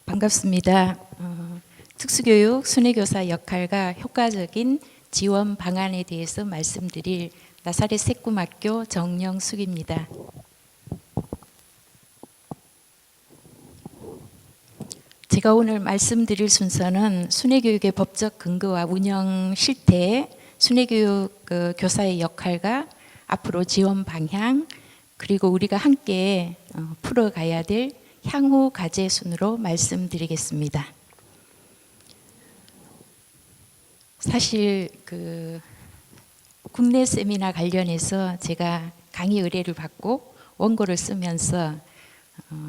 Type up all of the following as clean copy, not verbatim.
반갑습니다. 특수교육 순회교사 역할과 효과적인 지원 방안에 대해서 말씀드릴 나사렛 새꿈학교 정영숙입니다. 제가 오늘 말씀드릴 순서는 순회교육의 법적 근거와 운영 실태, 순회교육 교사의 역할과 앞으로 지원 방향, 그리고 우리가 함께 풀어가야 될 향후 과제 순으로 말씀드리겠습니다. 사실 국내 세미나 관련해서 제가 강의 의뢰를 받고 원고를 쓰면서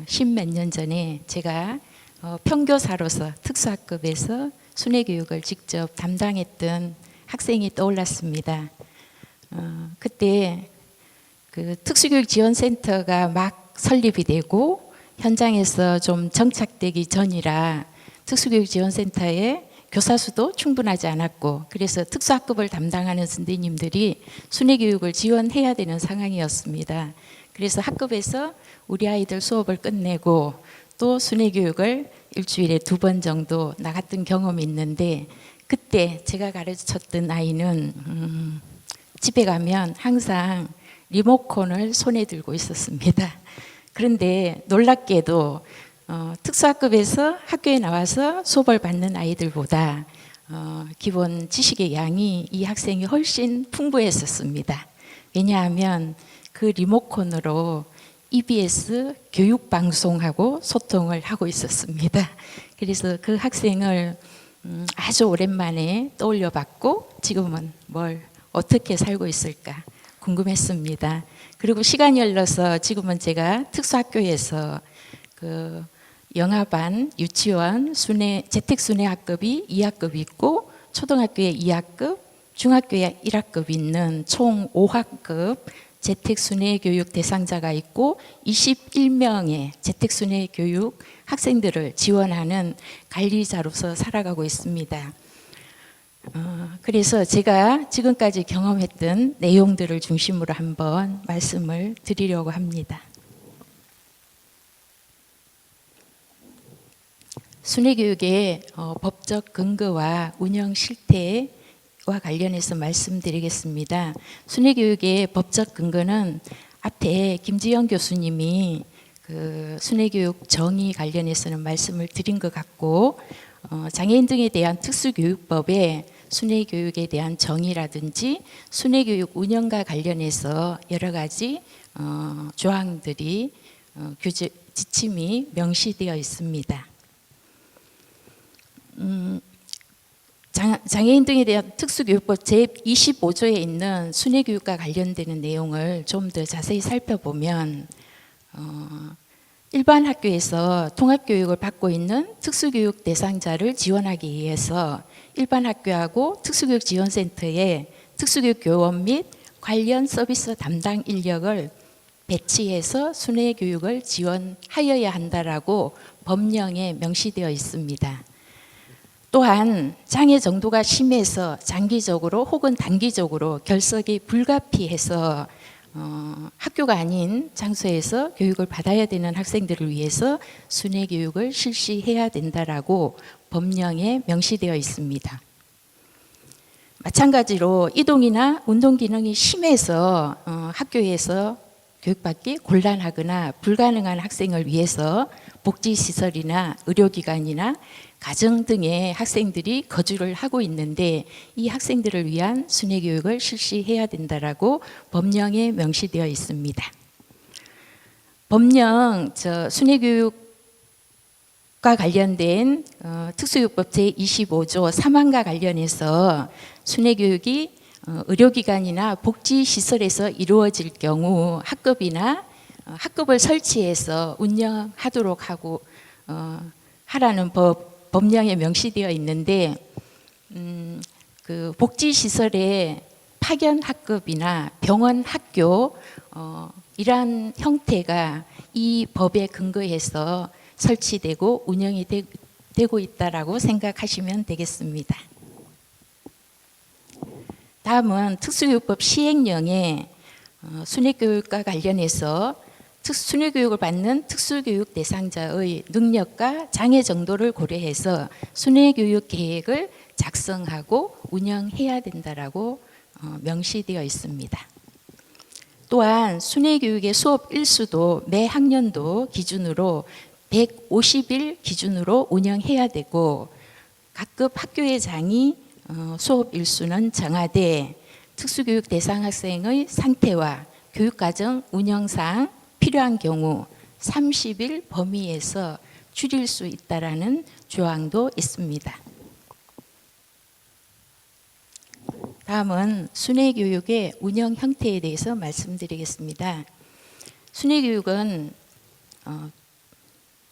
십몇 년 전에 제가 평교사로서 특수학급에서 순회교육을 직접 담당했던 학생이 떠올랐습니다. 그때 특수교육지원센터가 막 설립이 되고 현장에서 좀 정착되기 전이라 특수교육지원센터에 교사 수도 충분하지 않았고, 그래서 특수학급을 담당하는 선생님들이 순회교육을 지원해야 되는 상황이었습니다. 그래서 학급에서 우리 아이들 수업을 끝내고 또 순회교육을 일주일에 2번 정도 나갔던 경험이 있는데, 그때 제가 가르쳤던 아이는 집에 가면 항상 리모컨을 손에 들고 있었습니다. 그런데 놀랍게도 특수학급에서 학교에 나와서 수업을 받는 아이들보다 기본 지식의 양이 이 학생이 훨씬 풍부했었습니다. 왜냐하면 그 리모컨으로 EBS 교육방송하고 소통을 하고 있었습니다. 그래서 그 학생을 아주 오랜만에 떠올려 봤고, 지금은 뭘 어떻게 살고 있을까 궁금했습니다. 그리고 시간이 흘러서 지금은 제가 특수학교에서 영아반, 유치원, 재택순회학급이 2학급이 있고, 초등학교에 2학급, 중학교에 1학급이 있는 총 5학급 재택순회교육 대상자가 있고 21명의 재택순회교육 학생들을 지원하는 관리자로서 살아가고 있습니다. 그래서 제가 지금까지 경험했던 내용들을 중심으로 한번 말씀을 드리려고 합니다. 순회교육의 법적 근거와 운영 실태와 관련해서 말씀드리겠습니다. 순회교육의 법적 근거는 앞에 김지영 교수님이 순회교육 정의 관련해서는 말씀을 드린 것 같고, 장애인 등에 대한 특수교육법에 순회교육에 대한 정의라든지 순회교육 운영과 관련해서 여러 가지 조항들이 지침이 명시되어 있습니다. 장애인 등에 대한 특수교육법 제25조에 있는 순회교육과 관련되는 내용을 좀 더 자세히 살펴보면, 일반 학교에서 통합교육을 받고 있는 특수교육 대상자를 지원하기 위해서 일반 학교하고 특수교육지원센터에 특수교육 교원 및 관련 서비스 담당 인력을 배치해서 순회교육을 지원하여야 한다라고 법령에 명시되어 있습니다. 또한 장애 정도가 심해서 장기적으로 혹은 단기적으로 결석이 불가피해서 학교가 아닌 장소에서 교육을 받아야 되는 학생들을 위해서 순회교육을 실시해야 된다라고 법령에 명시되어 있습니다. 마찬가지로 이동이나 운동 기능이 심해서 학교에서 교육받기 곤란하거나 불가능한 학생을 위해서 복지시설이나 의료기관이나 가정 등의 학생들이 거주를 하고 있는데, 이 학생들을 위한 순회교육을 실시해야 된다라고 법령에 명시되어 있습니다. 법령 순회교육과 관련된 특수교육법 제25조 3항과 관련해서 순회교육이 의료기관이나 복지시설에서 이루어질 경우 학급이나 학급을 설치해서 운영하도록 하고 하라는 법령에 명시되어 있는데, 복지시설의 파견 학급이나 병원 학교 이러한 형태가 이 법에 근거해서 설치되고 운영이 되고 있다라고 생각하시면 되겠습니다. 다음은 특수교육법 시행령에 순회교육과 관련해서 순회교육을 받는 특수교육 대상자의 능력과 장애 정도를 고려해서 순회교육 계획을 작성하고 운영해야 된다라고 명시되어 있습니다. 또한 순회교육의 수업 일수도 매 학년도 기준으로 150일 기준으로 운영해야 되고, 각급 학교회장이 수업 일수는 정하되 특수교육 대상 학생의 상태와 교육과정 운영상 필요한 경우 30일 범위에서 줄일 수 있다라는 조항도 있습니다. 다음은 순회교육의 운영 형태에 대해서 말씀드리겠습니다. 순회교육은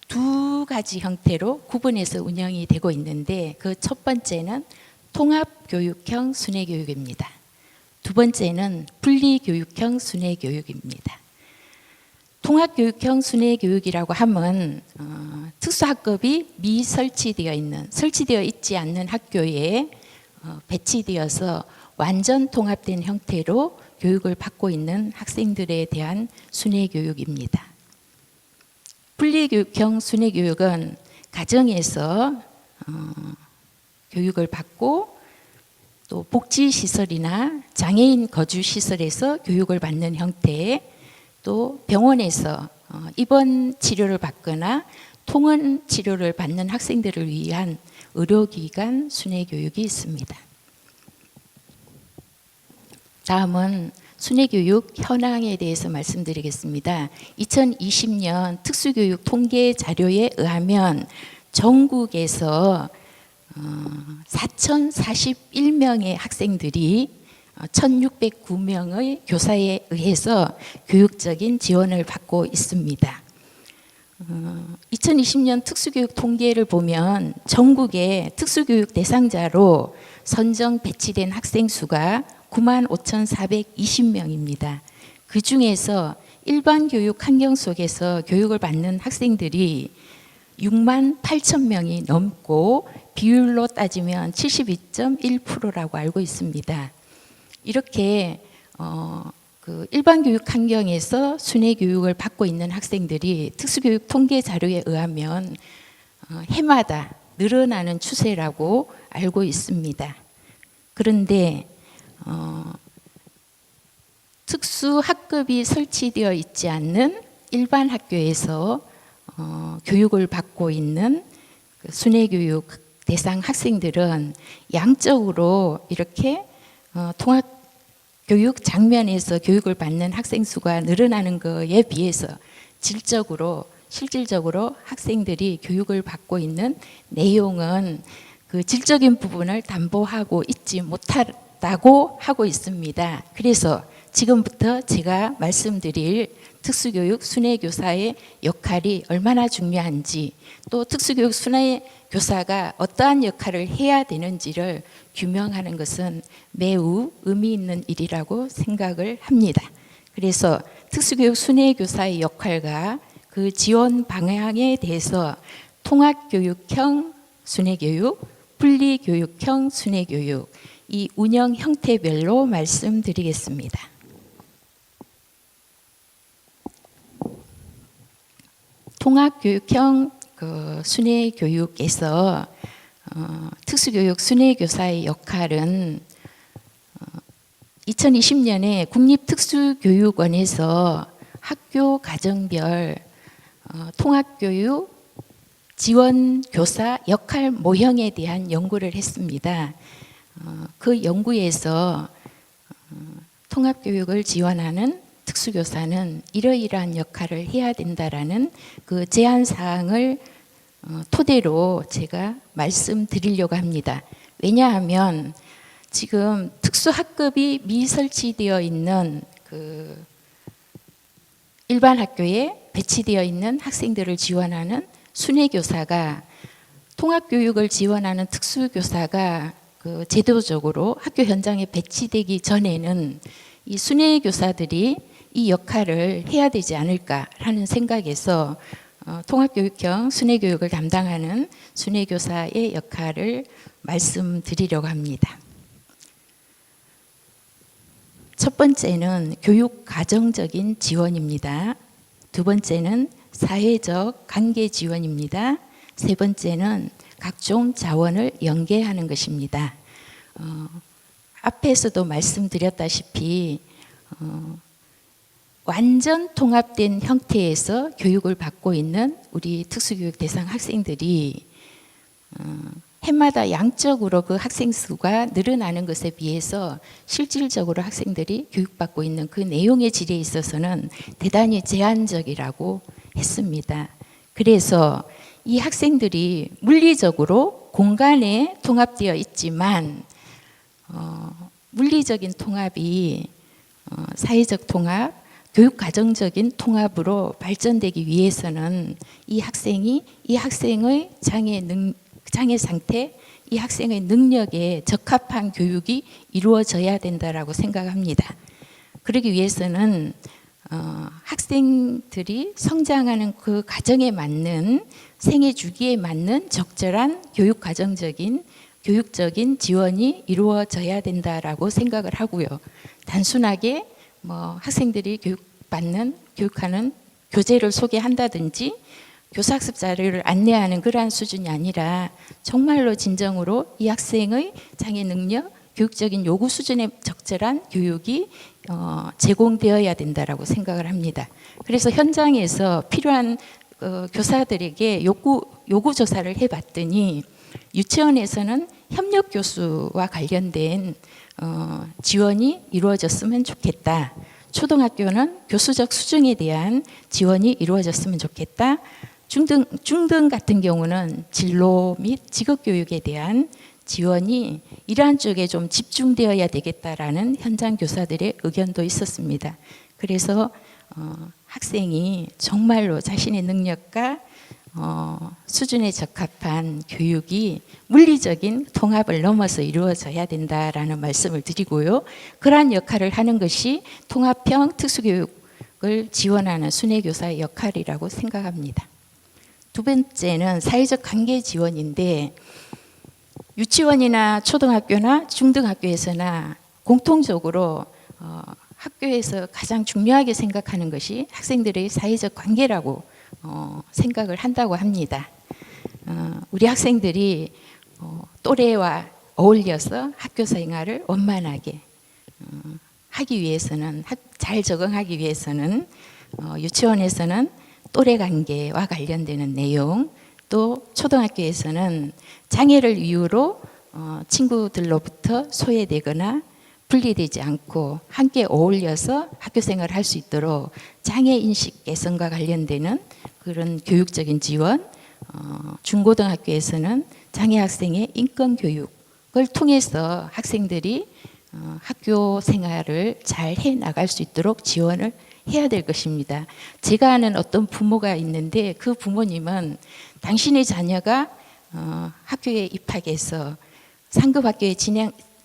두 가지 형태로 구분해서 운영이 되고 있는데, 그 첫 번째는 통합교육형 순회교육입니다. 두 번째는 분리교육형 순회교육입니다. 통합교육형 순회교육이라고 하면 특수학급이 설치되어 있지 않는 학교에 배치되어서 완전 통합된 형태로 교육을 받고 있는 학생들에 대한 순회교육입니다. 분리교육형 순회교육은 가정에서 교육을 받고 또 복지시설이나 장애인 거주시설에서 교육을 받는 형태, 또 병원에서 입원 치료를 받거나 통원 치료를 받는 학생들을 위한 의료기관 순회교육이 있습니다. 다음은 순회교육 현황에 대해서 말씀드리겠습니다. 2020년 특수교육 통계 자료에 의하면 전국에서 4,041명의 학생들이 1,609명의 교사에 의해서 교육적인 지원을 받고 있습니다. 2020년 특수교육 통계를 보면 전국의 특수교육 대상자로 선정 배치된 학생 수가 95,420명입니다. 그 중에서 일반 교육 환경 속에서 교육을 받는 학생들이 68,000명이 넘고 비율로 따지면 72.1%라고 알고 있습니다. 이렇게 그 일반 교육 환경에서 순회 교육을 받고 있는 학생들이 특수교육 통계 자료에 의하면 해마다 늘어나는 추세라고 알고 있습니다. 그런데 특수학급이 설치되어 있지 않는 일반 학교에서 교육을 받고 있는 순회교육 대상 학생들은 양적으로 이렇게 통합교육 장면에서 교육을 받는 학생 수가 늘어나는 것에 비해서 실질적으로 학생들이 교육을 받고 있는 내용은 그 질적인 부분을 담보하고 있지 못하다고 하고 있습니다. 그래서 지금부터 제가 말씀드릴 특수교육 순회교사의 역할이 얼마나 중요한지, 또 특수교육 순회교사가 어떠한 역할을 해야 되는지를 규명하는 것은 매우 의미 있는 일이라고 생각을 합니다. 그래서 특수교육 순회교사의 역할과 그 지원 방향에 대해서 통합교육형 순회교육, 분리교육형 순회교육, 이 운영 형태별로 말씀드리겠습니다. 통합교육형 순회교육에서 특수교육 순회교사의 역할은 2020년에 국립특수교육원에서 학교 가정별 통합교육 지원교사 역할 모형에 대한 연구를 했습니다. 그 연구에서 통합교육을 지원하는 특수교사는 이러이러한 역할을 해야 된다라는 그 제안사항을 토대로 제가 말씀드리려고 합니다. 왜냐하면 지금 특수학급이 미설치되어 있는 그 일반 학교에 배치되어 있는 학생들을 지원하는 순회교사가 통합교육을 지원하는 특수교사가 그 제도적으로 학교 현장에 배치되기 전에는 이 순회교사들이 이 역할을 해야 되지 않을까라는 생각에서 통합교육형 순회교육을 담당하는 순회교사의 역할을 말씀드리려고 합니다. 첫 번째는 교육 가정적인 지원입니다. 두 번째는 사회적 관계 지원입니다. 세 번째는 각종 자원을 연계하는 것입니다. 앞에서도 말씀드렸다시피 완전 통합된 형태에서 교육을 받고 있는 우리 특수교육 대상 학생들이 해마다 양적으로 그 학생 수가 늘어나는 것에 비해서 실질적으로 학생들이 교육받고 있는 그 내용의 질에 있어서는 대단히 제한적이라고 했습니다. 그래서 이 학생들이 물리적으로 공간에 통합되어 있지만 물리적인 통합이 사회적 통합, 교육과정적인 통합으로 발전되기 위해서는 이 학생의 장애 상태, 이 학생의 능력에 적합한 교육이 이루어져야 된다라고 생각합니다. 그러기 위해서는 학생들이 성장하는 그 과정에 맞는 생애 주기에 맞는 적절한 교육적인 지원이 이루어져야 된다라고 생각을 하고요. 단순하게 학생들이 교육하는 교재를 소개한다든지 교사학습 자료를 안내하는 그러한 수준이 아니라 정말로 진정으로 이 학생의 장애 능력, 교육적인 요구 수준에 적절한 교육이 제공되어야 된다라고 생각을 합니다. 그래서 현장에서 필요한 교사들에게 요구 조사를 해봤더니 유치원에서는 협력 교수와 관련된 지원이 이루어졌으면 좋겠다. 초등학교는 교수적 수준에 대한 지원이 이루어졌으면 좋겠다. 중등 같은 경우는 진로 및 직업교육에 대한 지원이 이러한 쪽에 좀 집중되어야 되겠다라는 현장 교사들의 의견도 있었습니다. 그래서 학생이 정말로 자신의 능력과 수준에 적합한 교육이 물리적인 통합을 넘어서 이루어져야 된다라는 말씀을 드리고요. 그러한 역할을 하는 것이 통합형 특수교육을 지원하는 순회교사의 역할이라고 생각합니다. 두 번째는 사회적 관계 지원인데 유치원이나 초등학교나 중등학교에서나 공통적으로 학교에서 가장 중요하게 생각하는 것이 학생들의 사회적 관계라고 생각을 한다고 합니다. 우리 학생들이 또래와 어울려서 학교 생활을 원만하게 하기 위해서는 잘 적응하기 위해서는 유치원에서는 또래 관계와 관련되는 내용, 또 초등학교에서는 장애를 이유로 친구들로부터 소외되거나 분리되지 않고 함께 어울려서 학교 생활을 할 수 있도록 장애인식 개선과 관련되는 그런 교육적인 지원, 중고등학교에서는 장애 학생의 인권 교육을 통해서 학생들이 학교 생활을 잘 해 나갈 수 있도록 지원을 해야 될 것입니다. 제가 아는 어떤 부모가 있는데 그 부모님은 당신의 자녀가 학교에 입학해서 상급 학교에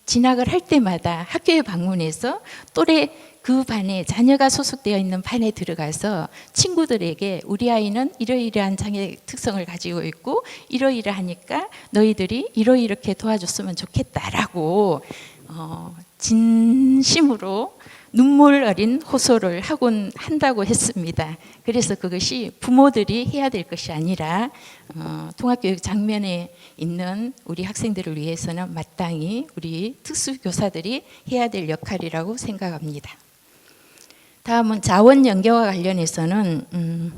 진학을 할 때마다 학교에 방문해서 또래 그 반에 자녀가 소속되어 있는 반에 들어가서 친구들에게 우리 아이는 이러이러한 장애 특성을 가지고 있고 이러이러하니까 너희들이 이렇게 도와줬으면 좋겠다라고 진심으로 눈물 어린 호소를 하곤 한다고 했습니다. 그래서 그것이 부모들이 해야 될 것이 아니라 통합교육 장면에 있는 우리 학생들을 위해서는 마땅히 우리 특수교사들이 해야 될 역할이라고 생각합니다. 다음은 자원 연계와 관련해서는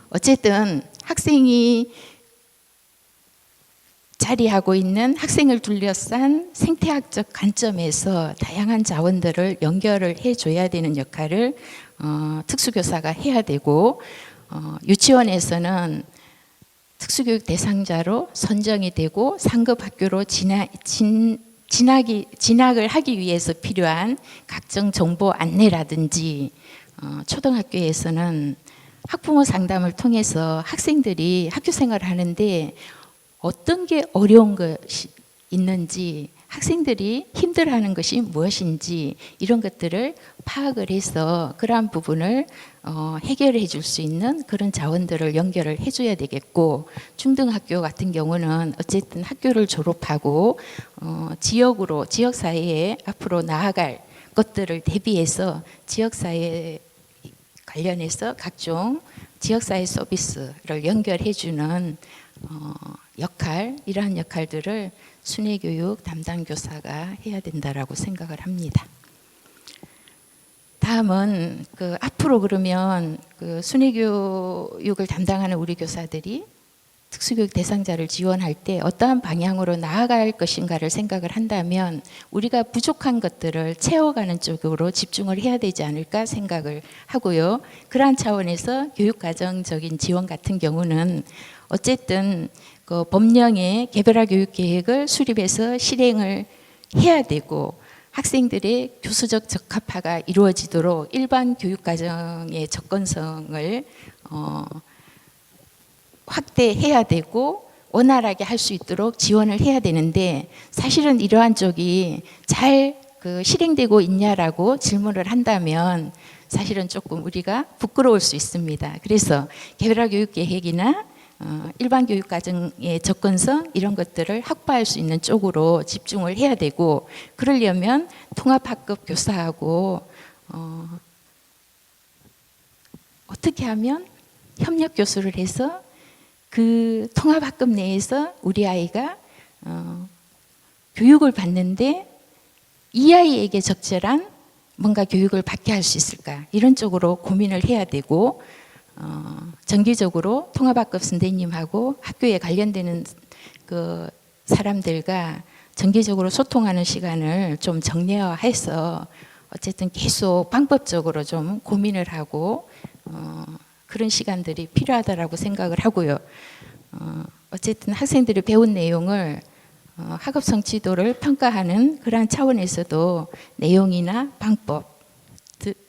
어쨌든 학생이 자리하고 있는 학생을 둘러싼 생태학적 관점에서 다양한 자원들을 연결을 해줘야 되는 역할을 특수교사가 해야 되고 유치원에서는 특수교육 대상자로 선정이 되고 상급 학교로 진학을 하기 위해서 필요한 각종 정보 안내라든지 초등학교에서는 학부모 상담을 통해서 학생들이 학교 생활을 하는데 어떤 게 어려운 것이 있는지 학생들이 힘들어하는 것이 무엇인지 이런 것들을 파악을 해서 그러한 부분을 해결해 줄 수 있는 그런 자원들을 연결을 해줘야 되겠고 중등학교 같은 경우는 어쨌든 학교를 졸업하고 지역사회에 앞으로 나아갈 것들을 대비해서 지역사회 관련해서 각종 지역사회 서비스를 연결해주는 역할, 이러한 역할들을 순회교육 담당 교사가 해야 된다라고 생각을 합니다. 다음은 앞으로 그러면 순회교육을 담당하는 우리 교사들이 특수교육 대상자를 지원할 때 어떠한 방향으로 나아갈 것인가를 생각을 한다면 우리가 부족한 것들을 채워가는 쪽으로 집중을 해야 되지 않을까 생각을 하고요. 그러한 차원에서 교육과정적인 지원 같은 경우는 어쨌든 법령의 개별화 교육 계획을 수립해서 실행을 해야 되고 학생들의 교수적 적합화가 이루어지도록 일반 교육과정의 접근성을 확대해야 되고 원활하게 할 수 있도록 지원을 해야 되는데 사실은 이러한 쪽이 잘 실행되고 있냐라고 질문을 한다면 사실은 조금 우리가 부끄러울 수 있습니다. 그래서 개별화 교육 계획이나 일반 교육 과정의 접근성 이런 것들을 확보할 수 있는 쪽으로 집중을 해야 되고 그러려면 통합학급 교사하고 어떻게 하면 협력 교수를 해서 그 통합학급 내에서 우리 아이가 교육을 받는데 이 아이에게 적절한 뭔가 교육을 받게 할 수 있을까 이런 쪽으로 고민을 해야 되고 정기적으로 통합학급 선생님하고 학교에 관련되는 사람들과 정기적으로 소통하는 시간을 좀 정례화해서 어쨌든 계속 방법적으로 좀 고민을 하고 그런 시간들이 필요하다라고 생각을 하고요. 어쨌든 학생들이 배운 내용을 학업 성취도를 평가하는 그러한 차원에서도 내용이나 방법들이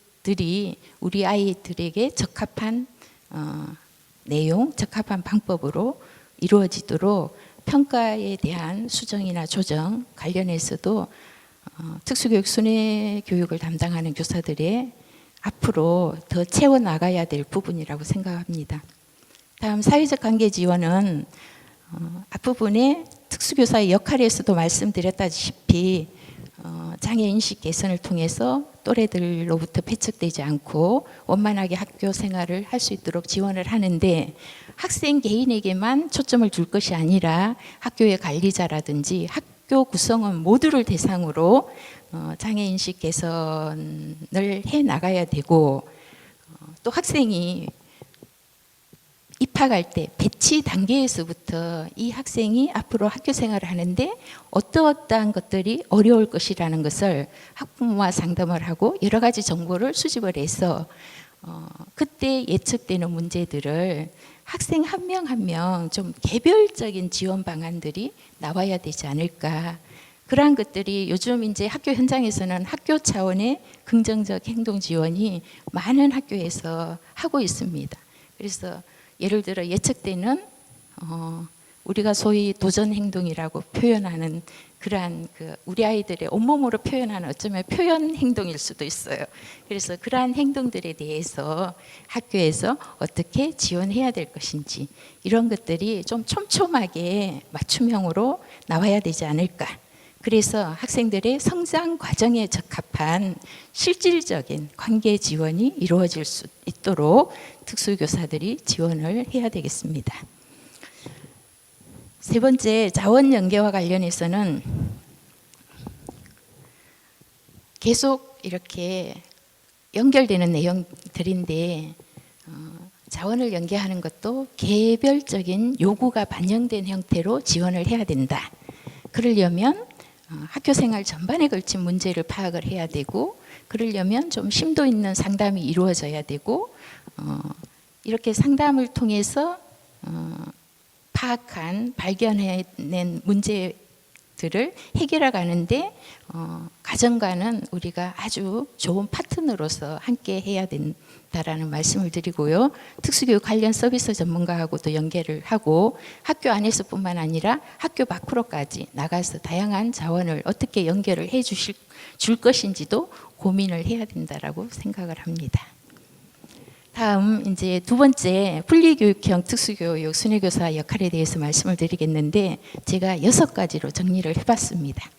우리 아이들에게 적합한 내용, 적합한 방법으로 이루어지도록 평가에 대한 수정이나 조정 관련해서도 특수교육 순회 교육을 담당하는 교사들의 앞으로 더 채워나가야 될 부분이라고 생각합니다. 다음 사회적 관계 지원은 앞부분에 특수교사의 역할에서도 말씀드렸다시피 장애인식 개선을 통해서 또래들로부터 배척되지 않고 원만하게 학교 생활을 할 수 있도록 지원을 하는데 학생 개인에게만 초점을 둘 것이 아니라 학교의 관리자라든지 학교 구성원 모두를 대상으로 장애인식 개선을 해 나가야 되고 또 학생이 입학할 때 배치 단계에서부터 이 학생이 앞으로 학교 생활을 하는데 어떠한 것들이 어려울 것이라는 것을 학부모와 상담을 하고 여러 가지 정보를 수집을 해서 그때 예측되는 문제들을 학생 한 명 한 명 좀 개별적인 지원 방안들이 나와야 되지 않을까. 그러한 것들이 요즘 이제 학교 현장에서는 학교 차원의 긍정적 행동 지원이 많은 학교에서 하고 있습니다. 그래서 예를 들어 예측되는 우리가 소위 도전 행동이라고 표현하는 그러한 우리 아이들의 온몸으로 표현하는 어쩌면 표현 행동일 수도 있어요. 그래서 그러한 행동들에 대해서 학교에서 어떻게 지원해야 될 것인지 이런 것들이 좀 촘촘하게 맞춤형으로 나와야 되지 않을까. 그래서 학생들의 성장 과정에 적합한 실질적인 관계 지원이 이루어질 수 있도록 특수교사들이 지원을 해야 되겠습니다. 세 번째, 자원 연계와 관련해서는 계속 이렇게 연결되는 내용들인데 자원을 연계하는 것도 개별적인 요구가 반영된 형태로 지원을 해야 된다. 그러려면 학교 생활 전반에 걸친 문제를 파악을 해야 되고 그러려면 좀 심도 있는 상담이 이루어져야 되고 이렇게 상담을 통해서 파악한 발견해낸 문제들을 해결해 가는데 가정과는 우리가 아주 좋은 파트너로서 함께 해야 된다라는 말씀을 드리고요. 특수교육 관련 서비스 전문가하고도 연계를 하고 학교 안에서뿐만 아니라 학교 밖으로까지 나가서 다양한 자원을 어떻게 연결을 줄 것인지도 고민을 해야 된다라고 생각을 합니다. 다음 이제 두 번째 분리교육형 특수교육 순회교사 역할에 대해서 말씀을 드리겠는데 제가 6가지로 정리를 해봤습니다.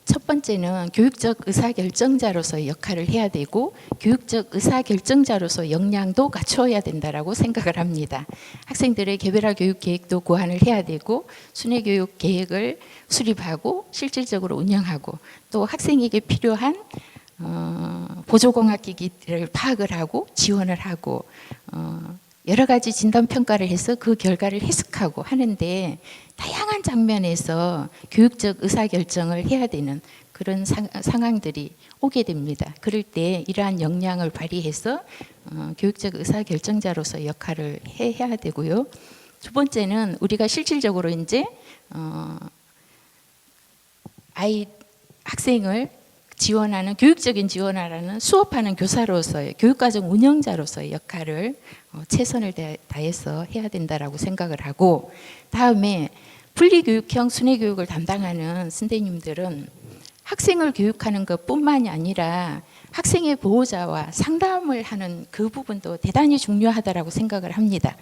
첫 첫 번째는 교육적 의사결정자로서의 역할을 해야 되고 교육적 의사결정자로서 역량도 갖추어야 된다라고 생각을 합니다. 학생들의 개별화 교육 계획도 고안을 해야 되고 순회 교육 계획을 수립하고 실질적으로 운영하고 또 학생에게 필요한 보조공학기기를 파악을 하고 지원을 하고 여러 가지 진단평가를 해서 그 결과를 해석하고 하는데 다양한 장면에서 교육적 의사결정을 해야 되는 그런 상황들이 오게 됩니다. 그럴 때 이러한 역량을 발휘해서 교육적 의사결정자로서 역할을 해야 되고요. 두 번째는 우리가 실질적으로 이제 학생을 지원하는 교육적인 지원하라는 수업하는 교사로서의 교육과정 운영자로서의 역할을 최선을 다해서 해야 된다라고 생각을 하고 다음에 분리교육형 순회교육을 담당하는 선생님들은 학생을 교육하는 것뿐만이 아니라 학생의 보호자와 상담을 하는 그 부분도 대단히 중요하다라고 생각을 합니다.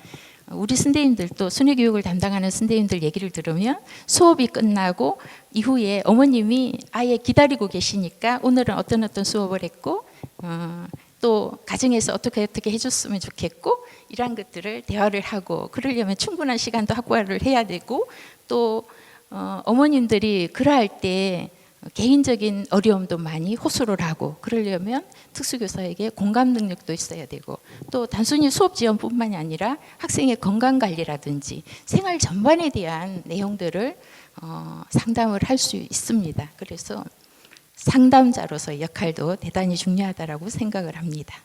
우리 선생님들도 순회교육을 담당하는 선생님들 얘기를 들으면 수업이 끝나고 이후에 어머님이 아예 기다리고 계시니까 오늘은 어떤 수업을 했고 또 가정에서 어떻게 해줬으면 좋겠고 이런 것들을 대화를 하고 그러려면 충분한 시간도 확보를 해야 되고 또 어머님들이 그러할 때 개인적인 어려움도 많이 호소를 하고 그러려면 특수교사에게 공감 능력도 있어야 되고 또 단순히 수업 지원뿐만이 아니라 학생의 건강관리라든지 생활 전반에 대한 내용들을 상담을 할 수 있습니다. 그래서 상담자로서의 역할도 대단히 중요하다고 생각을 합니다.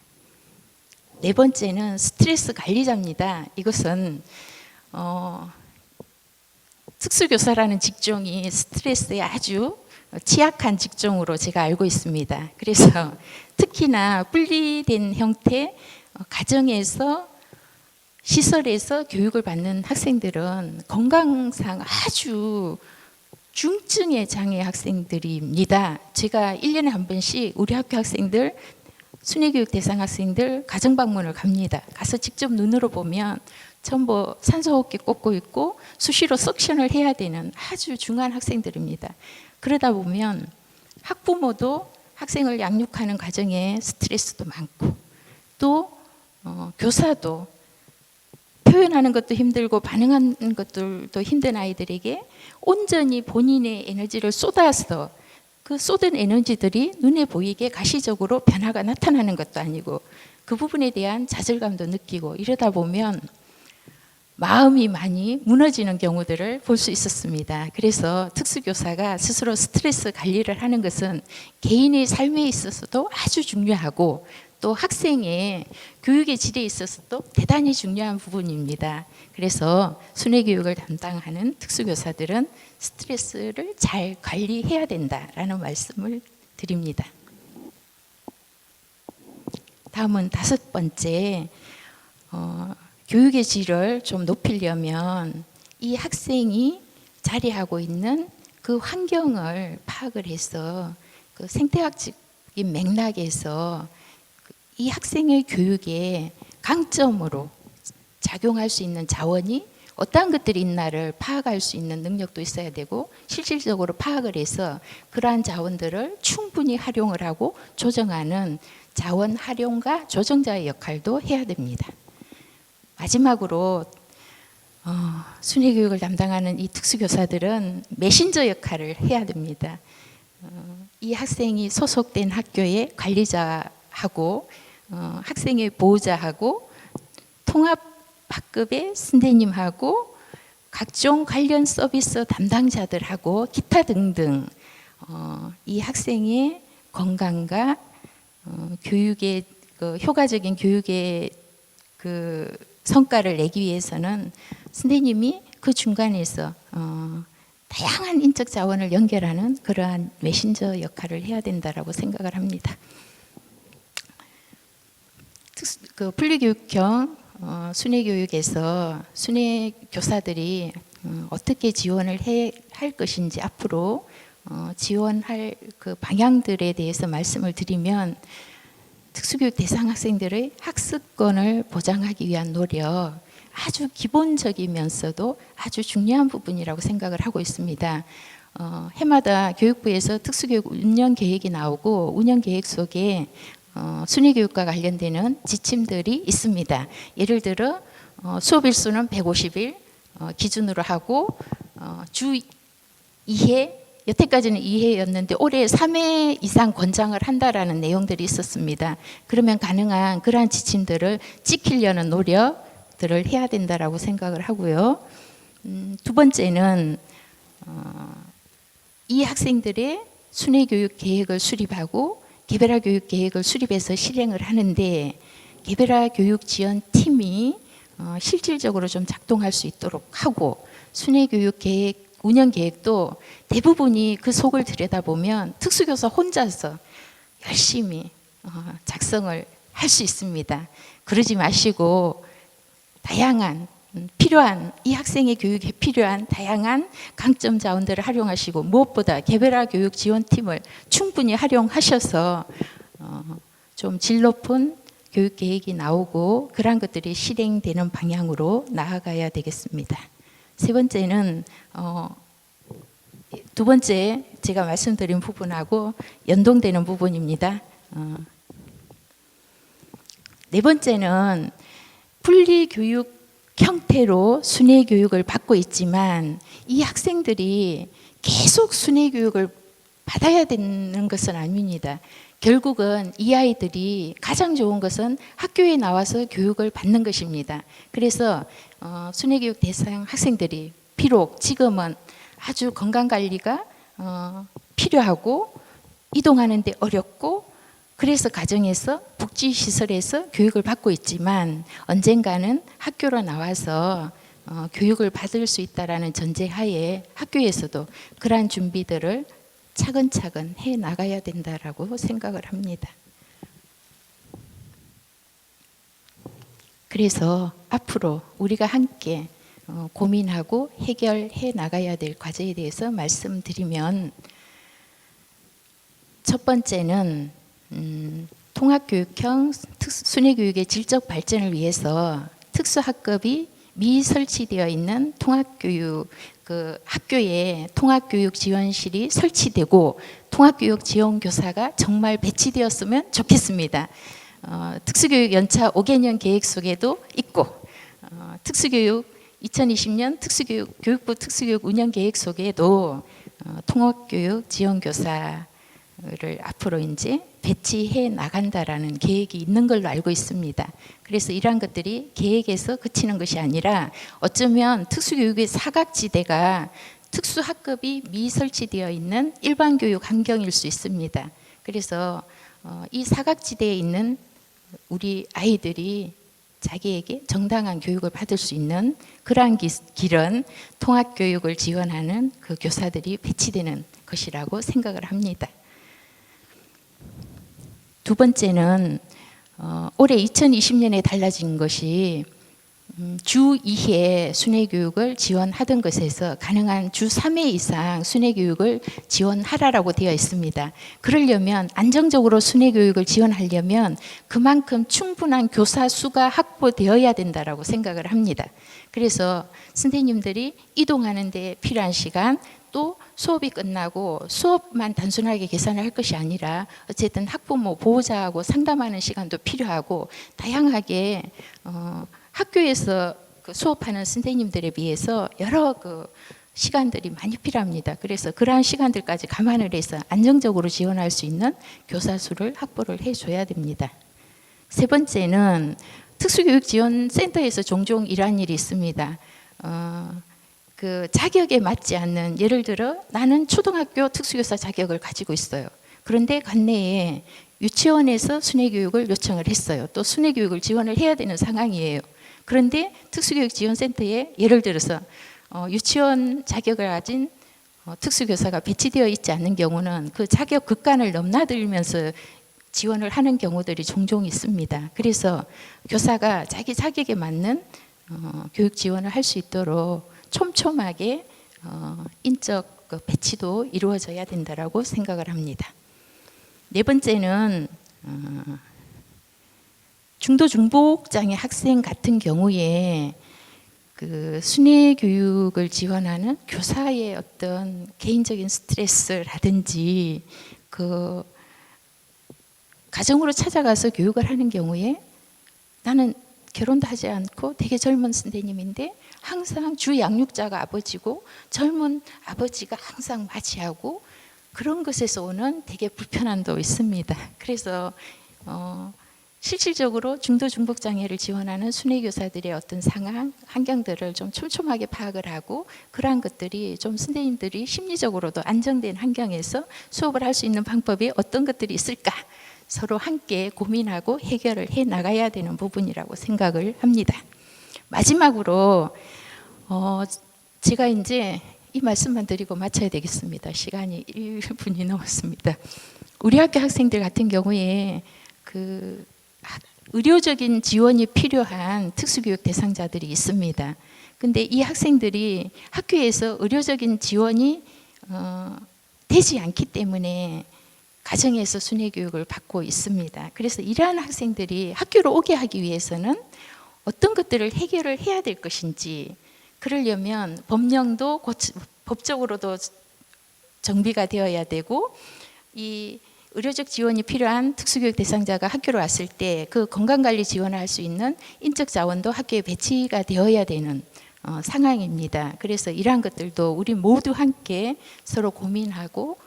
네 번째는 스트레스 관리자입니다. 이것은 특수교사라는 직종이 스트레스에 아주 취약한 직종으로 제가 알고 있습니다. 그래서 특히나 분리된 형태 가정에서 시설에서 교육을 받는 학생들은 건강상 아주 중증의 장애 학생들입니다. 제가 1년에 한 번씩 우리 학교 학생들 순회교육 대상 학생들 가정방문을 갑니다. 가서 직접 눈으로 보면 전부 산소호흡기 꽂고 있고 수시로 석션을 해야 되는 아주 중한 학생들입니다. 그러다 보면 학부모도 학생을 양육하는 과정에 스트레스도 많고 또 교사도 표현하는 것도 힘들고 반응하는 것들도 힘든 아이들에게 온전히 본인의 에너지를 쏟아서 그 쏟은 에너지들이 눈에 보이게 가시적으로 변화가 나타나는 것도 아니고 그 부분에 대한 좌절감도 느끼고 이러다 보면 마음이 많이 무너지는 경우들을 볼 수 있었습니다. 그래서 특수교사가 스스로 스트레스 관리를 하는 것은 개인의 삶에 있어서도 아주 중요하고 또 학생의 교육의 질에 있어서도 대단히 중요한 부분입니다. 그래서 순회교육을 담당하는 특수교사들은 스트레스를 잘 관리해야 된다라는 말씀을 드립니다. 다음은 다섯 번째, 교육의 질을 좀 높이려면 이 학생이 자리하고 있는 그 환경을 파악을 해서 그 생태학적인 맥락에서 이 학생의 교육에 강점으로 작용할 수 있는 자원이 어떠한 것들이 있나를 파악할 수 있는 능력도 있어야 되고 실질적으로 파악을 해서 그러한 자원들을 충분히 활용을 하고 조정하는 자원 활용가 조정자의 역할도 해야 됩니다. 마지막으로 순회교육을 담당하는 이 특수교사들은 메신저 역할을 해야 됩니다. 이 학생이 소속된 학교의 관리자하고 학생의 보호자하고 통합학급의 선생님하고 각종 관련 서비스 담당자들하고 기타 등등 이 학생의 건강과 교육의 효과적인 교육의 성과를 내기 위해서는 선생님이 그 중간에서 다양한 인적 자원을 연결하는 그러한 메신저 역할을 해야 된다라고 생각을 합니다. 분리교육형 순회교육에서 순회 교사들이 어떻게 지원을 할 것인지 앞으로 지원할 그 방향들에 대해서 말씀을 드리면 특수교육 대상 학생들의 학습권을 보장하기 위한 노력 아주 기본적이면서도 아주 중요한 부분이라고 생각을 하고 있습니다. 해마다 교육부에서 특수교육 운영 계획이 나오고 운영 계획 속에 순위교육과 관련되는 지침들이 있습니다. 예를 들어 수업 일수는 150일 기준으로 하고 주 2회, 여태까지는 2회였는데 올해 3회 이상 권장을 한다라는 내용들이 있었습니다. 그러면 가능한 그러한 지침들을 지키려는 노력들을 해야 된다라고 생각을 하고요. 두 번째는 이 학생들의 순회교육 계획을 수립하고 개별화 교육 계획을 수립해서 실행을 하는데 개별화 교육 지원 팀이 실질적으로 좀 작동할 수 있도록 하고 순회교육 계획 운영 계획도 대부분이 그 속을 들여다보면 특수교사 혼자서 열심히 작성을 할 수 있습니다. 그러지 마시고 다양한 필요한 이 학생의 교육에 필요한 다양한 강점 자원들을 활용하시고 무엇보다 개별화 교육 지원팀을 충분히 활용하셔서 좀 질 높은 교육 계획이 나오고 그러한 것들이 실행되는 방향으로 나아가야 되겠습니다. 세 번째는 두 번째 제가 말씀드린 부분하고 연동되는 부분입니다. 네 번째는 분리교육 형태로 순회교육을 받고 있지만 이 학생들이 계속 순회교육을 받아야 되는 것은 아닙니다. 결국은 이 아이들이 가장 좋은 것은 학교에 나와서 교육을 받는 것입니다. 그래서 순회교육 대상 학생들이 비록 지금은 아주 건강관리가 필요하고 이동하는 데 어렵고 그래서 가정에서 복지시설에서 교육을 받고 있지만 언젠가는 학교로 나와서 교육을 받을 수 있다는 전제하에 학교에서도 그러한 준비들을 차근차근 해 나가야 된다라고 생각을 합니다. 그래서 앞으로 우리가 함께 고민하고 해결해 나가야 될 과제에 대해서 말씀드리면 첫 번째는 통합교육형 순회교육의 질적 발전을 위해서 특수학급이 미설치되어 있는 통합교육 학교에 통합교육 지원실이 설치되고 통합교육 지원교사가 정말 배치되었으면 좋겠습니다. 특수교육 연차 5개년 계획 속에도 있고 특수교육 2020년 교육부 특수교육 운영 계획 속에도 통합교육 지원교사를 앞으로 이제 배치해 나간다라는 계획이 있는 걸로 알고 있습니다. 그래서 이러한 것들이 계획에서 그치는 것이 아니라 어쩌면 특수교육의 사각지대가 특수학급이 미설치되어 있는 일반교육 환경일 수 있습니다. 그래서 이 사각지대에 있는 우리 아이들이 자기에게 정당한 교육을 받을 수 있는 그러한 길은 통합교육을 지원하는 그 교사들이 배치되는 것이라고 생각을 합니다. 두 번째는 올해 2020년에 달라진 것이 주 2회 순회교육을 지원하던 것에서 가능한 주 3회 이상 순회교육을 지원하라고 되어 있습니다. 그러려면 안정적으로 순회교육을 지원하려면 그만큼 충분한 교사 수가 확보되어야 된다고 생각을 합니다. 그래서 선생님들이 이동하는 데 필요한 시간 또 수업이 끝나고 수업만 단순하게 계산을 할 것이 아니라 어쨌든 학부모 보호자하고 상담하는 시간도 필요하고 다양하게 학교에서 수업하는 선생님들에 비해서 여러 시간들이 많이 필요합니다. 그래서 그러한 시간들까지 감안을 해서 안정적으로 지원할 수 있는 교사 수를 확보를 해줘야 됩니다. 세 번째는 특수교육지원센터에서 종종 이러한 일이 있습니다. 그 자격에 맞지 않는 예를 들어 나는 초등학교 특수교사 자격을 가지고 있어요. 그런데 관내에 유치원에서 순회교육을 요청을 했어요. 또 순회교육을 지원을 해야 되는 상황이에요. 그런데 특수교육지원센터에 예를 들어서 유치원 자격을 가진 특수교사가 배치되어 있지 않는 경우는 그 자격 극간을 넘나들면서 지원을 하는 경우들이 종종 있습니다. 그래서 교사가 자기 자격에 맞는 교육 지원을 할 수 있도록 촘촘하게 인적 배치도 이루어져야 된다고 생각을 합니다. 네 번째는 중도 중복장애 학생 같은 경우에 그 순회 교육을 지원하는 교사의 어떤 개인적인 스트레스라든지 그 가정으로 찾아가서 교육을 하는 경우에 나는 결혼도 하지 않고 되게 젊은 선생님인데 항상 주 양육자가 아버지고 젊은 아버지가 항상 맞이하고 그런 것에서 오는 되게 불편함도 있습니다. 그래서 실질적으로 중도 중복 장애를 지원하는 순회 교사들의 어떤 상황, 환경들을 좀 촘촘하게 파악을 하고 그러한 것들이 좀 선생님들이 심리적으로도 안정된 환경에서 수업을 할 수 있는 방법이 어떤 것들이 있을까 서로 함께 고민하고 해결을 해 나가야 되는 부분이라고 생각을 합니다. 마지막으로 제가 이제 이 말씀만 드리고 마쳐야 되겠습니다. 시간이 1분이 넘었습니다. 우리 학교 학생들 같은 경우에 그 의료적인 지원이 필요한 특수교육 대상자들이 있습니다. 근데 이 학생들이 학교에서 의료적인 지원이 되지 않기 때문에 가정에서 순회 교육을 받고 있습니다. 그래서 이러한 학생들이 학교로 오게 하기 위해서는 어떤 것들을 해결을 해야 될 것인지 그러려면 법령도 법적으로도 정비가 되어야 되고 이 의료적 지원이 필요한 특수교육 대상자가 학교로 왔을 때 그 건강관리 지원을 할 수 있는 인적 자원도 학교에 배치가 되어야 되는 상황입니다. 그래서 이러한 것들도 우리 모두 함께 서로 고민하고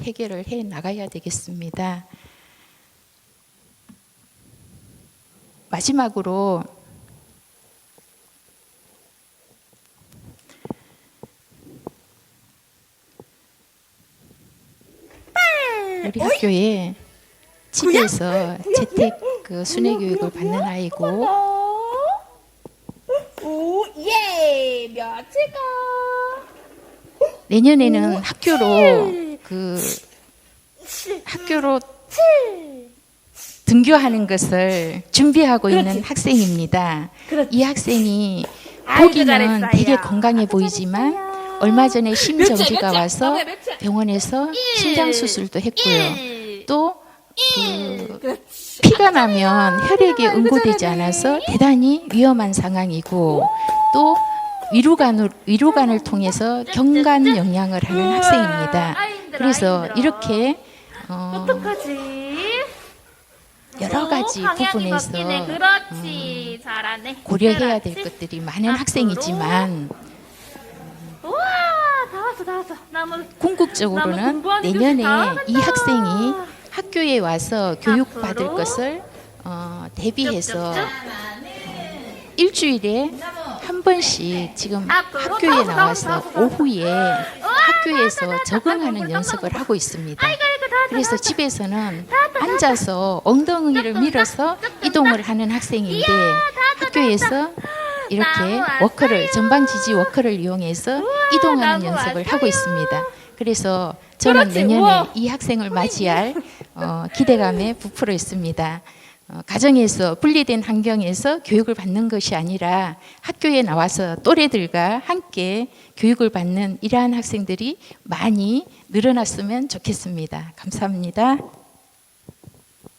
해결을 해 나가야 되겠습니다. 마지막으로 우리 학교에 집에서 재택 그 순회 교육을 받는 아이고 오예 며칠가 내년에는 학교로 등교하는 것을 준비하고 있는 학생입니다. 이 학생이 보기는 되게 건강해 보이지만 얼마 전에 심정지가 와서 병원에서 심장 수술도 했고요. 또 피가 나면 혈액이 응고되지 않아서 대단히 위험한 상황이고 또 위로관을 통해서 경관 영양을 하는 학생입니다. 그래서 이렇게 여러 가지 부분에서 고려해야 될 것들이 많은 학생이지만 궁극적으로는 내년에 이 학생이 학교에 와서 교육받을 것을 대비해서 일주일에 한 번씩 지금 학교에 나와서 오후에 학교에서 적응하는 연습을 하고 있습니다. 그래서 집에서는 앉아서 엉덩이를 밀어서 이동을 하는 학생인데 학교에서 이렇게 전방 지지 워커를 이용해서 이동하는 연습을 하고 있습니다. 그래서 저는 내년에 이 학생을 맞이할 기대감에 부풀어 있습니다. 가정에서 분리된 환경에서 교육을 받는 것이 아니라 학교에 나와서 또래들과 함께 교육을 받는 이러한 학생들이 많이 늘어났으면 좋겠습니다. 감사합니다.